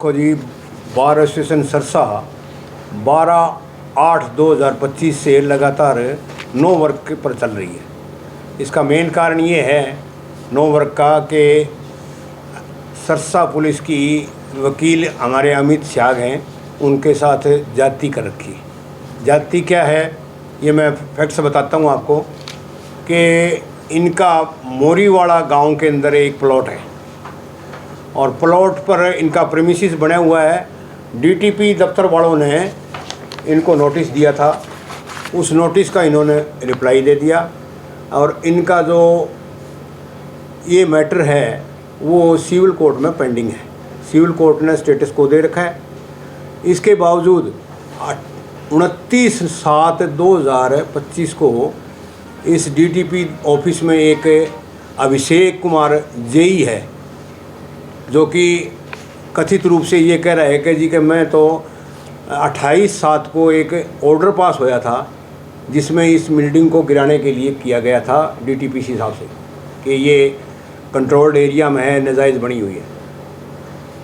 देखो जी, बार स्टेशन सरसा 12/8/2025 से लगातार नो वर्क पर चल रही है। इसका मेन कारण ये है नो वर्क का कि सरसा पुलिस की वकील हमारे अमित शाह हैं, उनके साथ जाति कर रखी है। जाति क्या है ये मैं फैक्ट्स बताता हूँ आपको कि इनका मोरीवाड़ा गांव के अंदर एक प्लॉट है और प्लॉट पर इनका प्रीमिसेस बना हुआ है। डीटीपी दफ्तर वालों ने इनको नोटिस दिया था, उस नोटिस का इन्होंने रिप्लाई दे दिया और इनका जो ये मैटर है वो सिविल कोर्ट में पेंडिंग है। सिविल कोर्ट ने स्टेटस को दे रखा है। इसके बावजूद 29/7/2025 को इस डीटीपी ऑफिस में एक अभिषेक कुमार जेई है जो कि कथित रूप से ये कह रहा है कि जी कि मैं तो 28/7 को एक ऑर्डर पास होया था जिसमें इस बिल्डिंग को गिराने के लिए किया गया था डीटीपीसी साहब से कि ये कंट्रोल्ड एरिया में है, नाजायज़ बनी हुई है।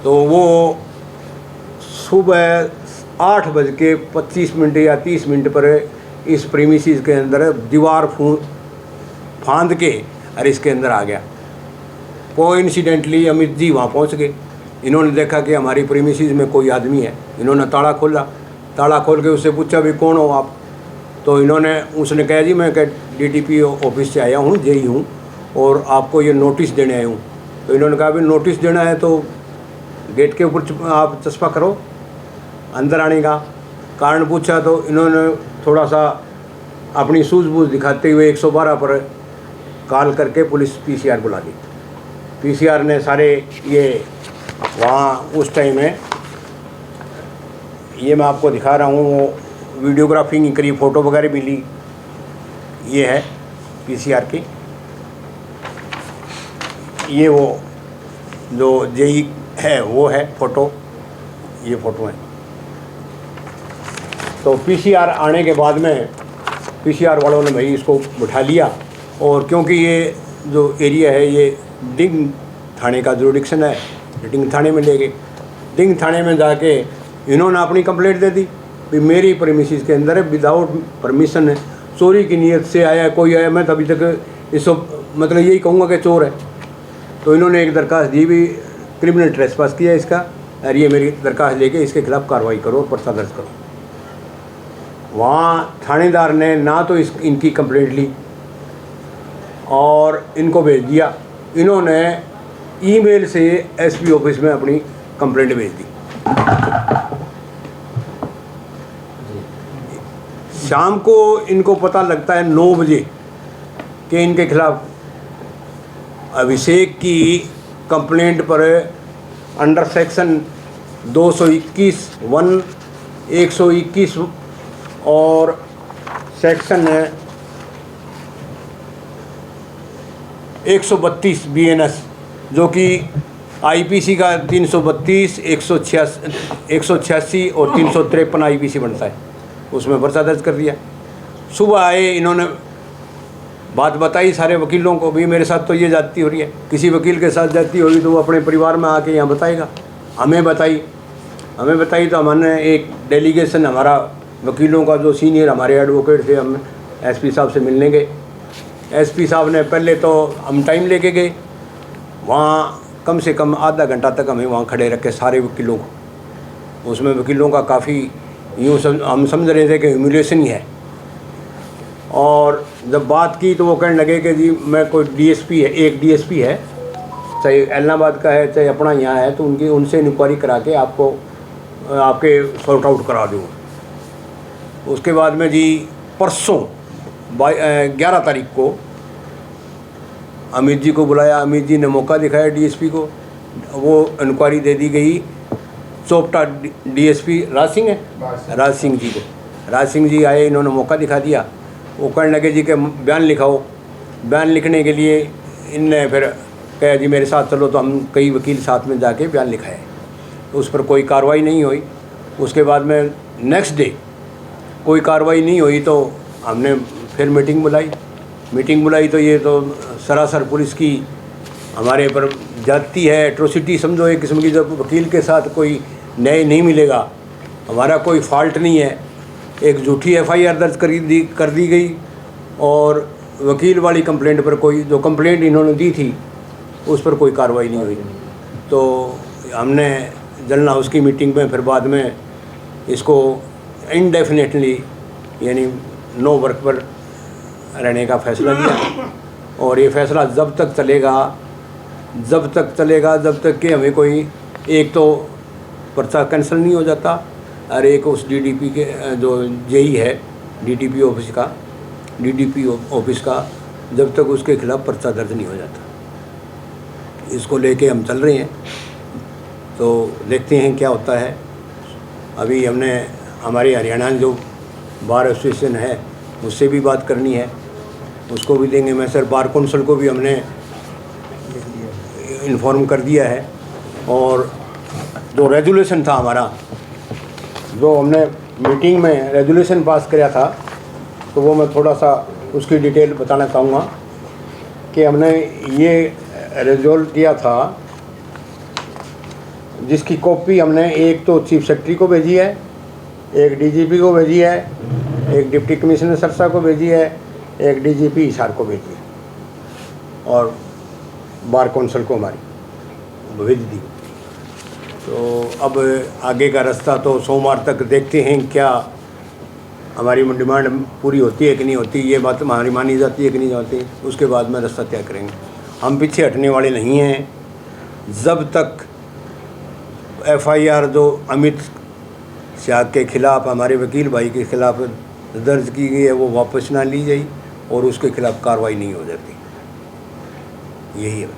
तो वो सुबह 8:25 या 30 पर इस प्रीमिसेस के अंदर दीवार फांद के और इसके अंदर आ गया। कोइंसिडेंटली अमित जी वहाँ पहुँच गए। इन्होंने देखा कि हमारी प्रीमिसेस में कोई आदमी है। इन्होंने ताला खोला, ताला खोल के उससे पूछा भी कौन हो आप। तो उसने कहा जी मैं डीटीपी ऑफिस से आया हूँ, जेई हूँ और आपको ये नोटिस देने आया हूँ। तो इन्होंने कहा भी नोटिस देना है तो गेट के ऊपर आप चस्पा करो, अंदर आने का कारण पूछा। तो इन्होंने थोड़ा सा अपनी सूझबूझ दिखाते हुए 112 पर कॉल करके पुलिस पीसीआर बुला दी। पीसीआर ने सारे ये वहाँ उस टाइम में ये मैं आपको दिखा रहा हूँ, वो वीडियोग्राफी करी, फ़ोटो वगैरह भी ली। ये है पीसीआर की, ये वो जो जेई है वो है फ़ोटो, ये फ़ोटो है। तो पीसीआर आने के बाद में पीसीआर वालों ने भाई इसको बिठा लिया और क्योंकि ये जो एरिया है ये डिंग थाने का जुरिडिक्शन है, डिंग थाने में ले गए। डिंग थाने में जाके इन्होंने अपनी कंप्लेंट दे दी कि मेरी प्रीमिसेस के अंदर विदाउट परमिशन है, चोरी की नीयत से आया कोई आया, मैं तभी तक इसको मतलब यही कहूँगा कि चोर है। तो इन्होंने एक दरखास्त दी भी क्रिमिनल ट्रेसपास किया इसका, और ये मेरी दरखास्त लेके इसके खिलाफ़ कार्रवाई करो और पर्चा दर्ज करो। वहाँ थानेदार ने ना तो इनकी कंप्लेंट ली और इनको भेज दिया। इन्होंने ईमेल से एसपी ऑफिस में अपनी कंप्लेंट भेज दी। शाम को इनको पता लगता है 9 बजे कि इनके खिलाफ अभिषेक की कंप्लेंट पर अंडर सेक्शन 221(1) और सेक्शन 132 BNS जो कि आईपीसी का 332, 186 और 353 आईपीसी बनता है, उसमें पर्चा दर्ज कर दिया। सुबह आए, इन्होंने बात बताई सारे वकीलों को भी मेरे साथ तो ये जाती हो रही है। किसी वकील के साथ जाती होगी तो वो अपने परिवार में आके यहाँ बताएगा। हमें बताई तो हमने एक डेलीगेशन, हमारा वकीलों का जो सीनियर हमारे एडवोकेट थे, हम एसपी साहब से मिलने गए। एसपी साहब ने पहले तो हम टाइम लेके गए, वहाँ कम से कम आधा घंटा तक हमें वहाँ खड़े रखे सारे वकीलों को। उसमें वकीलों का काफ़ी हम समझ रहे थे कि ह्यूमिलिएशन ही है। और जब बात की तो वो कहने लगे कि जी मैं कोई डीएसपी है, एक डीएसपी है, चाहे एलनाबाद का है चाहे अपना यहाँ है, तो उनसे इंक्वायरी करा के आपको आपके सॉर्ट आउट करा दूँ। उसके बाद में जी परसों 11 तारीख को अमित जी को बुलाया। अमित जी ने मौका दिखाया डीएसपी को, वो इंक्वायरी दे दी गई चोपटा डीएसपी राज सिंह है, राज सिंह जी को। राज सिंह जी आए, इन्होंने मौका दिखा दिया। वो कहने लगे जी कि बयान लिखाओ। बयान लिखने के लिए इनने फिर कहा जी मेरे साथ चलो, तो हम कई वकील साथ में जाके बयान लिखाए। तो उस पर कोई कार्रवाई नहीं हुई। उसके बाद में नेक्स्ट डे कोई कार्रवाई नहीं हुई तो हमने फिर मीटिंग बुलाई तो ये तो सरासर पुलिस की हमारे पर जाती है, एट्रोसिटी समझो एक किस्म की। जब वकील के साथ कोई न्याय नहीं मिलेगा, हमारा कोई फॉल्ट नहीं है, एक झूठी FIR दर्ज कर दी गई और वकील वाली कंप्लेंट पर कोई, जो कंप्लेंट इन्होंने दी थी उस पर कोई कार्रवाई नहीं हुई। तो हमने जनरल हाउस की मीटिंग में फिर बाद में इसको इनडेफिनेटली यानी नो वर्क पर रहने का फैसला लिया। और ये फैसला जब तक चलेगा जब तक कि हमें कोई एक तो पर्चा कैंसिल नहीं हो जाता और एक उस DDP के जो JE है DDP ऑफिस का जब तक उसके खिलाफ पर्चा दर्ज नहीं हो जाता। इसको लेके हम चल रहे हैं, तो देखते हैं क्या होता है। अभी हमने हमारे हरियाणा जो बार एसोसिएशन है उससे भी बात करनी है, उसको भी देंगे। मैं सर बार काउंसिल को भी हमने इन्फॉर्म कर दिया है। और जो रेजोल्यूशन था हमारा, जो हमने मीटिंग में रेजोल्यूशन पास किया था, तो वो मैं थोड़ा सा उसकी डिटेल बताना चाहूँगा कि हमने ये रिजोल्व किया था, जिसकी कॉपी हमने एक तो चीफ सेक्रेटरी को भेजी है, एक DGP को भेजी है, एक डिप्टी कमिश्नर सरसा को भेजी है, एक DGP हिसार को भेजी है और बार काउंसिल को हमारी भेज दी। तो अब आगे का रास्ता तो सोमवार तक देखते हैं, क्या हमारी डिमांड पूरी होती है कि नहीं होती, ये बात हमारी मानी जाती है कि नहीं जाती, उसके बाद में रास्ता तय करेंगे। हम पीछे हटने वाले नहीं हैं। जब तक FIR जो अमित शाह के खिलाफ़, हमारे वकील भाई के खिलाफ़ दर्ज की गई है, वो वापस ना ली जाए और उसके खिलाफ़ कार्रवाई नहीं हो जाती, यही है।